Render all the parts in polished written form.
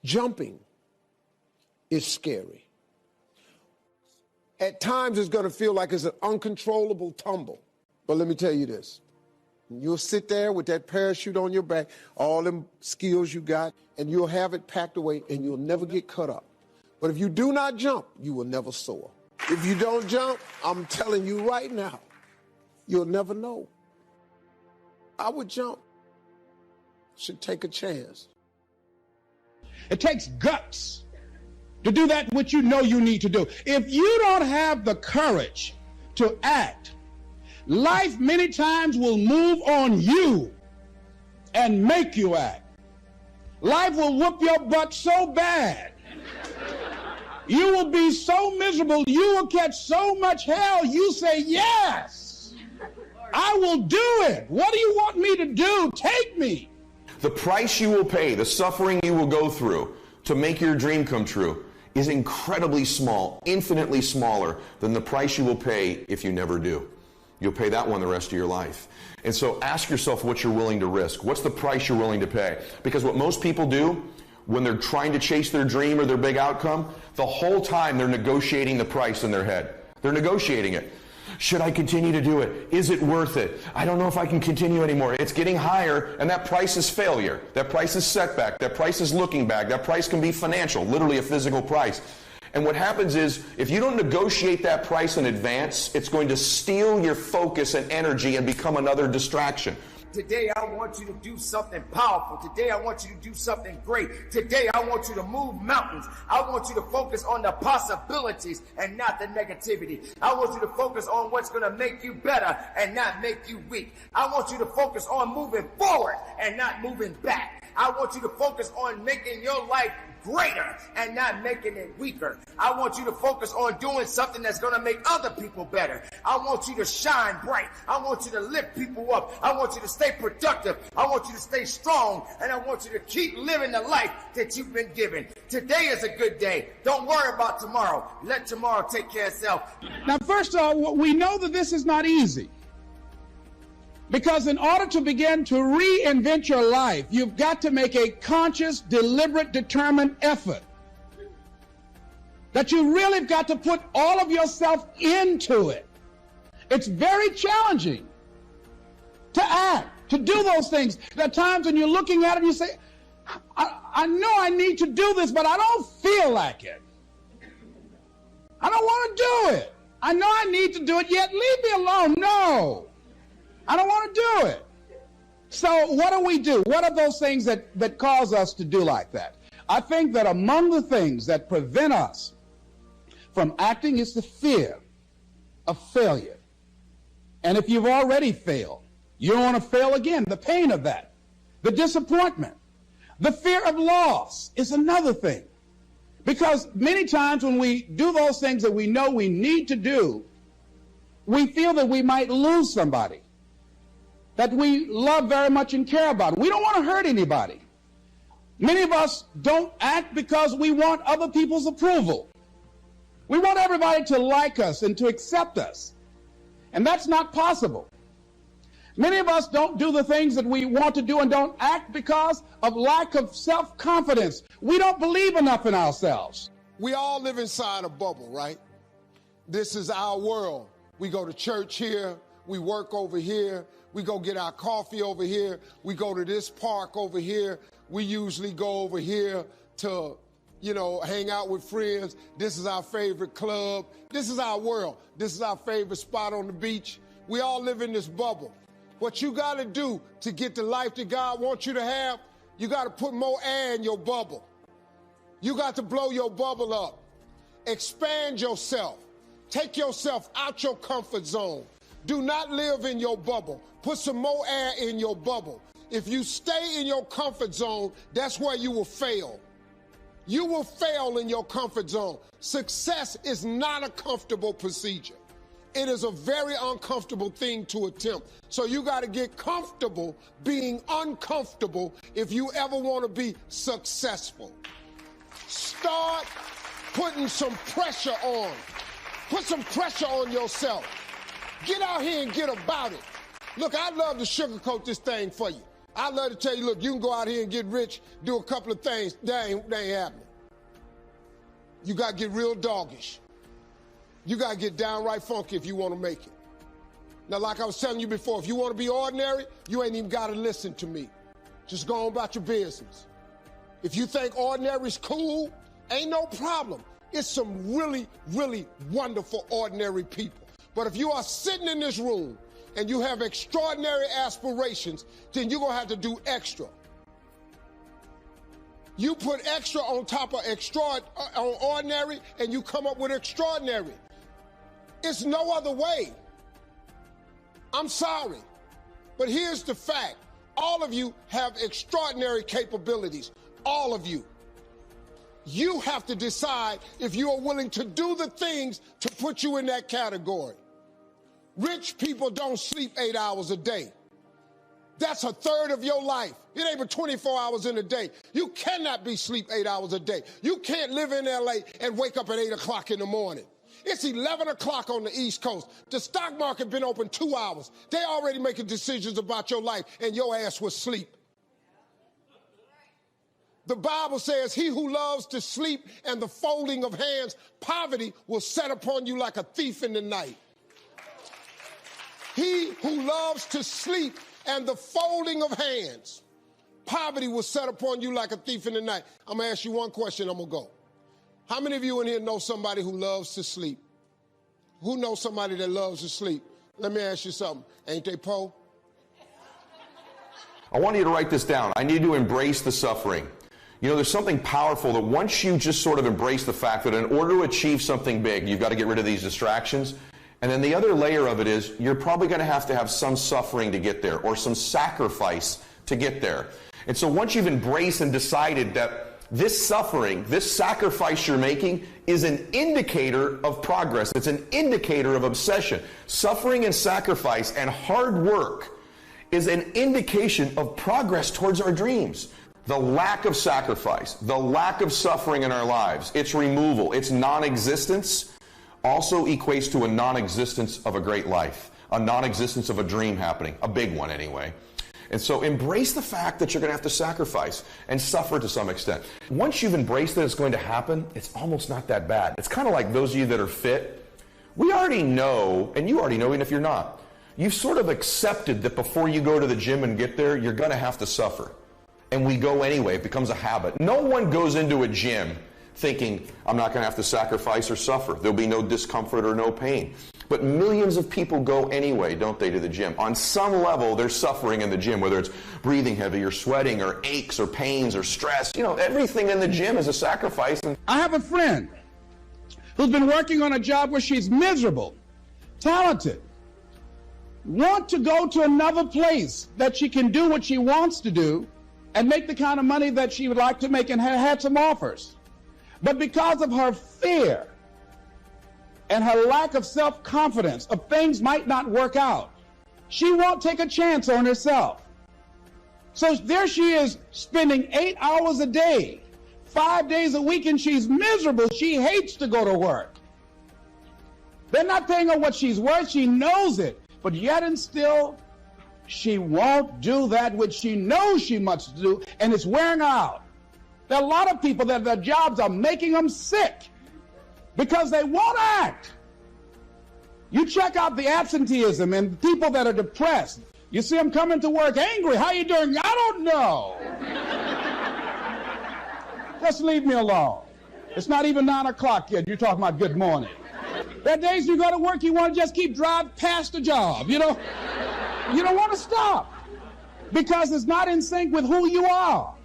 Jumping is scary. At times, it's going to feel like it's an uncontrollable tumble. But let me tell you this. You'll sit there with that parachute on your back, all them skills you got, and you'll have it packed away, and you'll never get cut up. But if you do not jump, you will never soar. If you don't jump, I'm telling you right now, you'll never know. I would jump. Should take a chance. It takes guts to do that which you know you need to do. If you don't have the courage to act, life many times will move on you and make you act. Life will whoop your butt so bad. You will be so miserable, you will catch so much hell, you say, yes, I will do it. What do you want me to do? Take me. The price you will pay, the suffering you will go through to make your dream come true is incredibly small, infinitely smaller than the price you will pay if you never do. You'll pay that one the rest of your life. And so ask yourself what you're willing to risk. What's the price you're willing to pay? Because what most people do when they're trying to chase their dream or their big outcome, the whole time they're negotiating the price in their head. They're negotiating it. Should I continue to do it? Is it worth it? I don't know if I can continue anymore. It's getting higher, and that price is failure. That price is setback. That price is looking back. That price can be financial, literally a physical price. And what happens is, if you don't negotiate that price in advance, it's going to steal your focus and energy and become another distraction. Today, I want you to do something powerful. Today, I want you to do something great. Today, I want you to move mountains. I want you to focus on the possibilities and not the negativity. I want you to focus on what's going to make you better and not make you weak. I want you to focus on moving forward and not moving back. I want you to focus on making your life greater and not making it weaker. I want you to focus on doing something that's going to make other people better. I want you to shine bright. I want you to lift people up. I want you to stay productive. I want you to stay strong. And I want you to keep living the life that you've been given. Today is a good day. Don't worry about tomorrow. Let tomorrow take care of itself. Now, first of all, we know that this is not easy. Because in order to begin to reinvent your life, you've got to make a conscious, deliberate, determined effort. That you really have got to put all of yourself into it. It's very challenging to act, to do those things. There are times when you're looking at it and you say, I know I need to do this, but I don't feel like it. I don't want to do it. I know I need to do it, yet leave me alone. No. I don't want to do it. So what do we do? What are those things that cause us to do like that? I think that among the things that prevent us from acting is the fear of failure. And if you've already failed, you don't want to fail again. The pain of that, the disappointment, the fear of loss is another thing. Because many times when we do those things that we know we need to do, we feel that we might lose somebody that we love very much and care about. We don't want to hurt anybody. Many of us don't act because we want other people's approval. We want everybody to like us and to accept us. And that's not possible. Many of us don't do the things that we want to do and don't act because of lack of self-confidence. We don't believe enough in ourselves. We all live inside a bubble, right? This is our world. We go to church here. We work over here. We go get our coffee over here. We go to this park over here. We usually go over here to, hang out with friends. This is our favorite club. This is our world. This is our favorite spot on the beach. We all live in this bubble. What you got to do to get the life that God wants you to have, you got to put more air in your bubble. You got to blow your bubble up. Expand yourself. Take yourself out your comfort zone. Do not live in your bubble. Put some more air in your bubble. If you stay in your comfort zone, that's where you will fail. You will fail in your comfort zone. Success is not a comfortable procedure. It is a very uncomfortable thing to attempt. So you got to get comfortable being uncomfortable if you ever want to be successful. Start putting some pressure on. Put some pressure on yourself. Get out here and get about it. Look, I'd love to sugarcoat this thing for you. I'd love to tell you, look, you can go out here and get rich, do a couple of things. That ain't happening. You got to get real doggish. You got to get downright funky if you want to make it. Now, like I was telling you before, if you want to be ordinary, you ain't even got to listen to me. Just go on about your business. If you think ordinary's cool, ain't no problem. It's some really, really wonderful ordinary people. But if you are sitting in this room and you have extraordinary aspirations, then you're going to have to do extra. You put extra on top of on ordinary, and you come up with extraordinary. It's no other way. I'm sorry, but here's the fact. All of you have extraordinary capabilities, all of you. You have to decide if you are willing to do the things to put you in that category. Rich people don't sleep 8 hours a day. That's a third of your life. It ain't but 24 hours in a day. You cannot be sleep 8 hours a day. You can't live in LA and wake up at 8 o'clock in the morning. It's 11 o'clock on the East Coast. The stock market been open 2 hours. They already making decisions about your life, and your ass was asleep. The Bible says, he who loves to sleep and the folding of hands, poverty will set upon you like a thief in the night. He who loves to sleep and the folding of hands, poverty will set upon you like a thief in the night. I'm going to ask you one question, I'm going to go. How many of you in here know somebody who loves to sleep? Who knows somebody that loves to sleep? Let me ask you something. Ain't they po? I want you to write this down. I need to embrace the suffering. You know, there's something powerful that once you just sort of embrace the fact that in order to achieve something big, you've got to get rid of these distractions. And then the other layer of it is you're probably going to have some suffering to get there or some sacrifice to get there. And so once you've embraced and decided that this suffering, this sacrifice you're making is an indicator of progress. It's an indicator of obsession. Suffering and sacrifice and hard work is an indication of progress towards our dreams. The lack of sacrifice, the lack of suffering in our lives, its removal, its non-existence also equates to a non-existence of a great life, a non-existence of a dream happening, a big one anyway. And so embrace the fact that you're going to have to sacrifice and suffer to some extent. Once you've embraced that it's going to happen, it's almost not that bad. It's kind of like those of you that are fit. We already know, and you already know even if you're not, you've sort of accepted that before you go to the gym and get there, you're going to have to suffer. And we go anyway. It becomes a habit. No one goes into a gym thinking, I'm not going to have to sacrifice or suffer. There'll be no discomfort or no pain. But millions of people go anyway, don't they, to the gym? On some level, they're suffering in the gym, whether it's breathing heavy or sweating or aches or pains or stress. You know, everything in the gym is a sacrifice. I have a friend who's been working on a job where she's miserable, talented, want to go to another place that she can do what she wants to do and make the kind of money that she would like to make, and had some offers. But because of her fear and her lack of self-confidence of things might not work out, she won't take a chance on herself. So there she is spending 8 hours a day, 5 days a week, and she's miserable. She hates to go to work. They're not paying her what she's worth. She knows it. But yet and still, she won't do that which she knows she must do, and it's wearing her out. There are a lot of people that their jobs are making them sick because they won't act. You check out the absenteeism and people that are depressed. You see them coming to work angry. How you doing? I don't know. Just leave me alone. It's not even 9 o'clock yet. You're talking about good morning. There are days you go to work, you want to just keep driving past the job. You know, you don't want to stop because it's not in sync with who you are.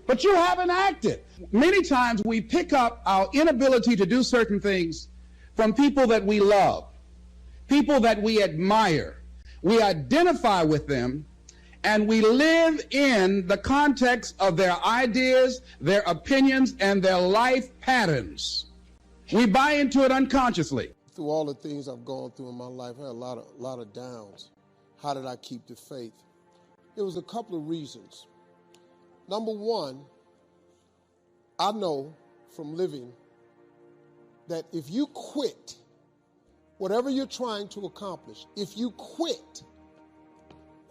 But you haven't acted. Many times we pick up our inability to do certain things from people that we love, people that we admire. We identify with them, and we live in the context of their ideas, their opinions, and their life patterns. We buy into it unconsciously. Through all the things I've gone through in my life, I had a lot of downs. How did I keep the faith? There was a couple of reasons. Number one, I know from living that if you quit whatever you're trying to accomplish, if you quit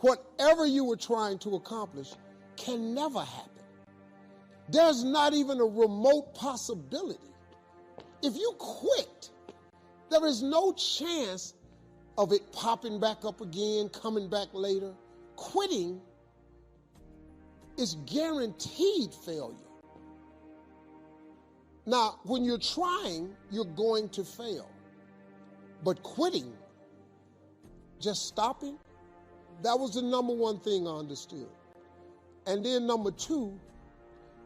whatever you were trying to accomplish can never happen. There's not even a remote possibility. If you quit, there is no chance of it popping back up again, coming back later. Quitting is guaranteed failure. Now, when you're trying, you're going to fail. But quitting, just stopping, that was the number one thing I understood. And then number two,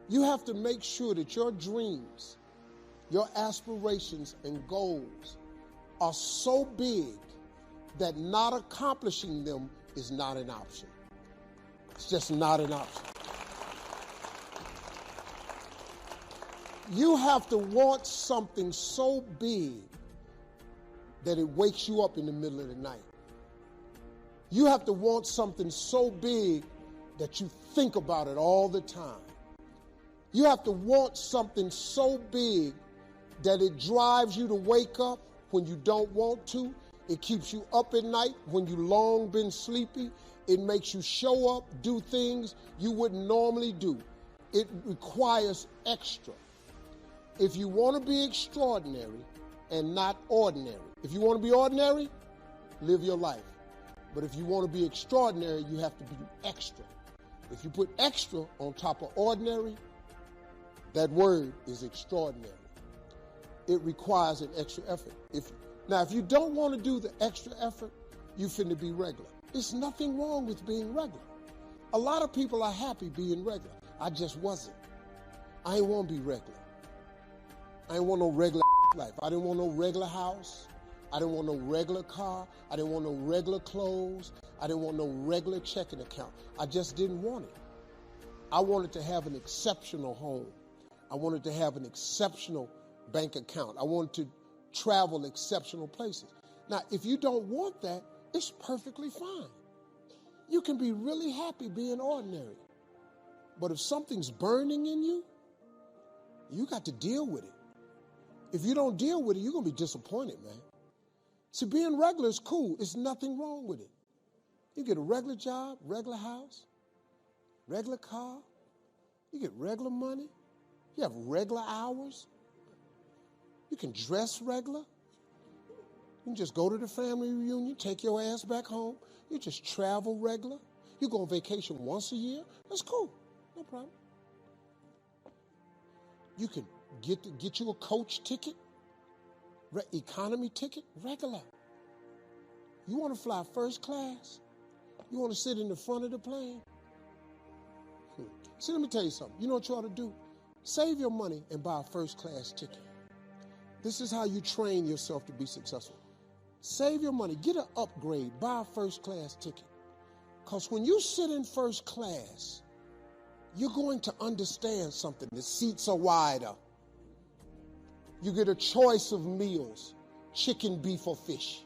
you have to make sure that your dreams, your aspirations and goals are so big that not accomplishing them is not an option. It's just not an option. You have to want something so big that it wakes you up in the middle of the night. You have to want something so big that you think about it all the time. You have to want something so big that it drives you to wake up when you don't want to. It keeps you up at night when you long been sleepy. It makes you show up, do things you wouldn't normally do. It requires extra. If you want to be extraordinary and not ordinary, if you want to be ordinary, live your life. But if you want to be extraordinary, you have to be extra. If you put extra on top of ordinary, that word is extraordinary. It requires an extra effort. If you don't want to do the extra effort, you finna be regular. There's nothing wrong with being regular. A lot of people are happy being regular. I just wasn't. I ain't want to be regular. I didn't want no regular life. I didn't want no regular house. I didn't want no regular car. I didn't want no regular clothes. I didn't want no regular checking account. I just didn't want it. I wanted to have an exceptional home. I wanted to have an exceptional bank account. I wanted to travel exceptional places. Now, if you don't want that, it's perfectly fine. You can be really happy being ordinary. But if something's burning in you, you got to deal with it. If you don't deal with it, you're going to be disappointed, man. See, being regular is cool. There's nothing wrong with it. You get a regular job, regular house, regular car. You get regular money. You have regular hours. You can dress regular. You can just go to the family reunion, take your ass back home. You just travel regular. You go on vacation once a year. That's cool. No problem. You can get you a coach ticket, economy ticket, regular. You want to fly first class? You want to sit in the front of the plane? See, let me tell you something. You know what you ought to do? Save your money and buy a first class ticket. This is how you train yourself to be successful. Save your money, get an upgrade, buy a first class ticket. Because when you sit in first class, you're going to understand something. The seats are wider. You get a choice of meals, chicken, beef, or fish.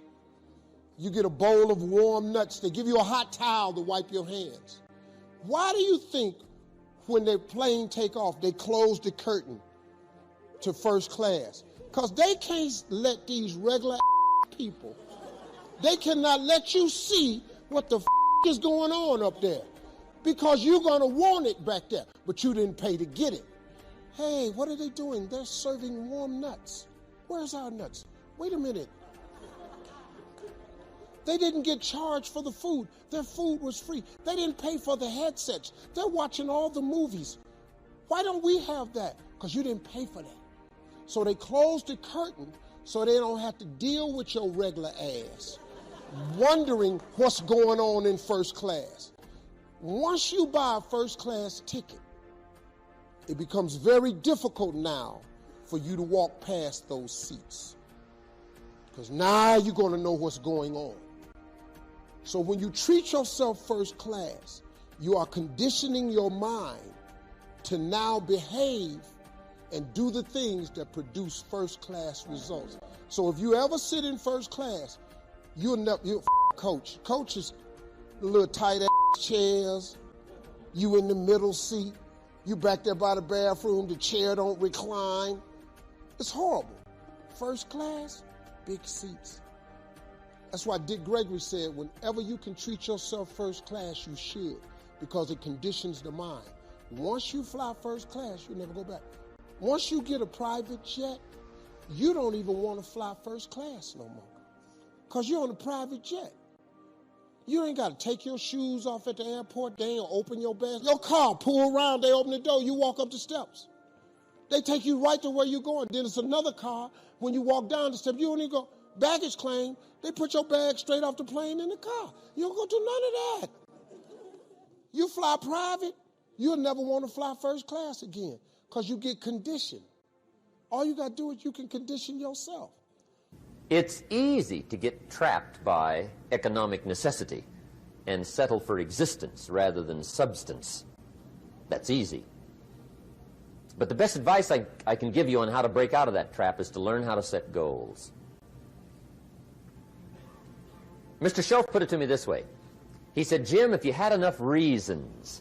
You get a bowl of warm nuts. They give you a hot towel to wipe your hands. Why do you think when the plane take off, they close the curtain to first class? Because they can't let these regular people, they cannot let you see what the is going on up there. Because you're going to want it back there, but you didn't pay to get it. Hey, what are they doing? They're serving warm nuts. Where's our nuts? Wait a minute. They didn't get charged for the food. Their food was free. They didn't pay for the headsets. They're watching all the movies. Why don't we have that? Because you didn't pay for that. So they closed the curtain so they don't have to deal with your regular ass, wondering what's going on in first class. Once you buy a first class ticket, it becomes very difficult now for you to walk past those seats. Because now you're going to know what's going on. So when you treat yourself first class, you are conditioning your mind to now behave and do the things that produce first class results. So if you ever sit in first class, you'll coach. Coach is the little tight ass chairs. You in the middle seat. You back there by the bathroom. The chair don't recline. It's horrible. First class, big seats. That's why Dick Gregory said, whenever you can treat yourself first class, you should, because it conditions the mind. Once you fly first class, you never go back. Once you get a private jet, you don't even want to fly first class no more, because you're on a private jet. You ain't got to take your shoes off at the airport. They ain't open your bag. Your car, pull around, they open the door, you walk up the steps. They take you right to where you're going. Then it's another car. When you walk down the steps, you don't even go, baggage claim, they put your bag straight off the plane in the car. You don't go do none of that. You fly private, you'll never want to fly first class again, because you get conditioned. All you got to do is you can condition yourself. It's easy to get trapped by economic necessity and settle for existence rather than substance. That's easy. But the best advice I can give you on how to break out of that trap is to learn how to set goals. Mr. Shelf put it to me this way. He said, Jim, if you had enough reasons,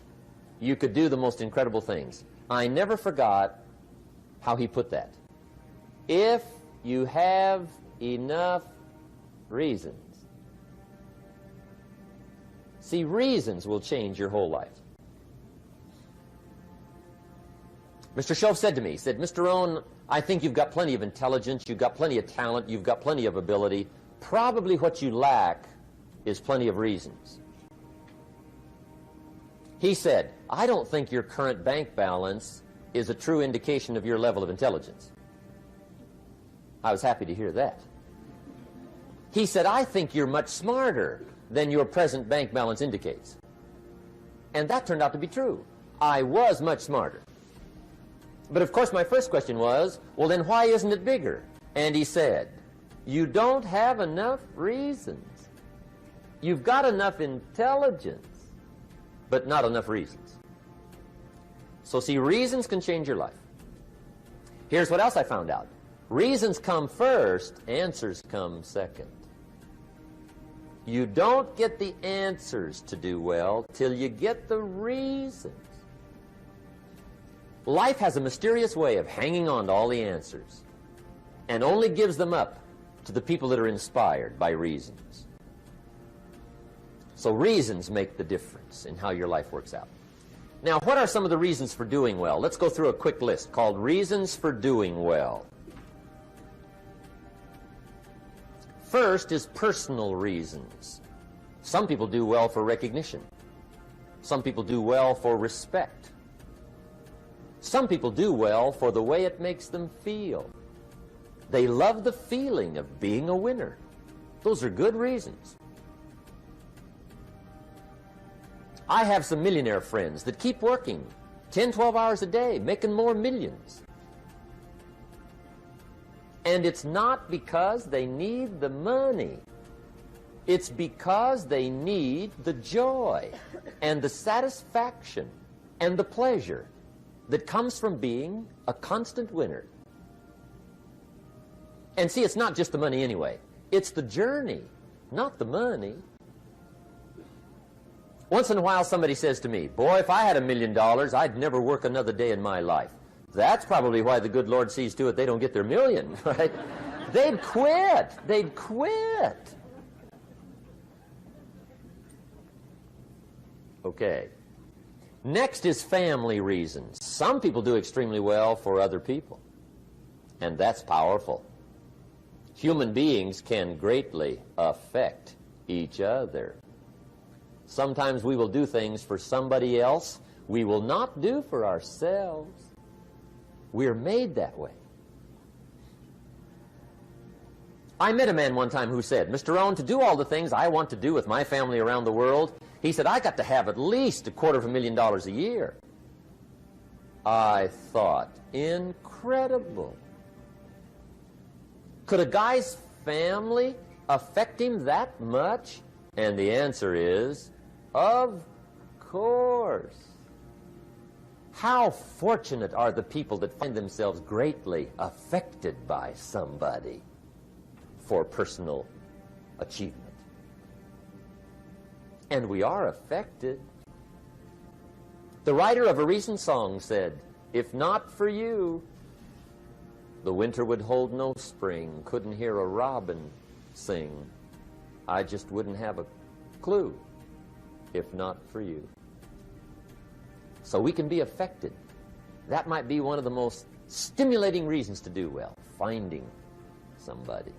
you could do the most incredible things. I never forgot how he put that. If you have enough reasons. See, reasons will change your whole life. Mr. Shelf said to me, he said, Mr. Rohn, I think you've got plenty of intelligence, you've got plenty of talent, you've got plenty of ability. Probably what you lack is plenty of reasons. He said, I don't think your current bank balance is a true indication of your level of intelligence. I was happy to hear that. He said, I think you're much smarter than your present bank balance indicates. And that turned out to be true. I was much smarter. But of course my first question was, well then why isn't it bigger? And he said, you don't have enough reasons. You've got enough intelligence, but not enough reasons. So see, reasons can change your life. Here's what else I found out. Reasons come first, answers come second. You don't get the answers to do well till you get the reasons. Life has a mysterious way of hanging on to all the answers and only gives them up to the people that are inspired by reasons. So reasons make the difference in how your life works out. Now, what are some of the reasons for doing well? Let's go through a quick list called Reasons for Doing Well. First is personal reasons. Some people do well for recognition. Some people do well for respect. Some people do well for the way it makes them feel. They love the feeling of being a winner. Those are good reasons. I have some millionaire friends that keep working 10, 12 hours a day, making more millions. And it's not because they need the money. It's because they need the joy and the satisfaction and the pleasure that comes from being a constant winner. And see, it's not just the money anyway. It's the journey, not the money. Once in a while somebody says to me, boy, if I had $1 million, I'd never work another day in my life. That's probably why the good Lord sees to it they don't get their million, right? They'd quit. They'd quit. Okay. Next is family reasons. Some people do extremely well for other people, and that's powerful. Human beings can greatly affect each other. Sometimes we will do things for somebody else we will not do for ourselves. We're made that way. I met a man one time who said, Mr. Rohn, to do all the things I want to do with my family around the world, he said, I got to have at least $250,000 a year. I thought, incredible. Could a guy's family affect him that much? And the answer is, of course. How fortunate are the people that find themselves greatly affected by somebody for personal achievement. And we are affected. The writer of a recent song said, if not for you, the winter would hold no spring, couldn't hear a robin sing. I just wouldn't have a clue if not for you. So we can be affected. That might be one of the most stimulating reasons to do well, finding somebody.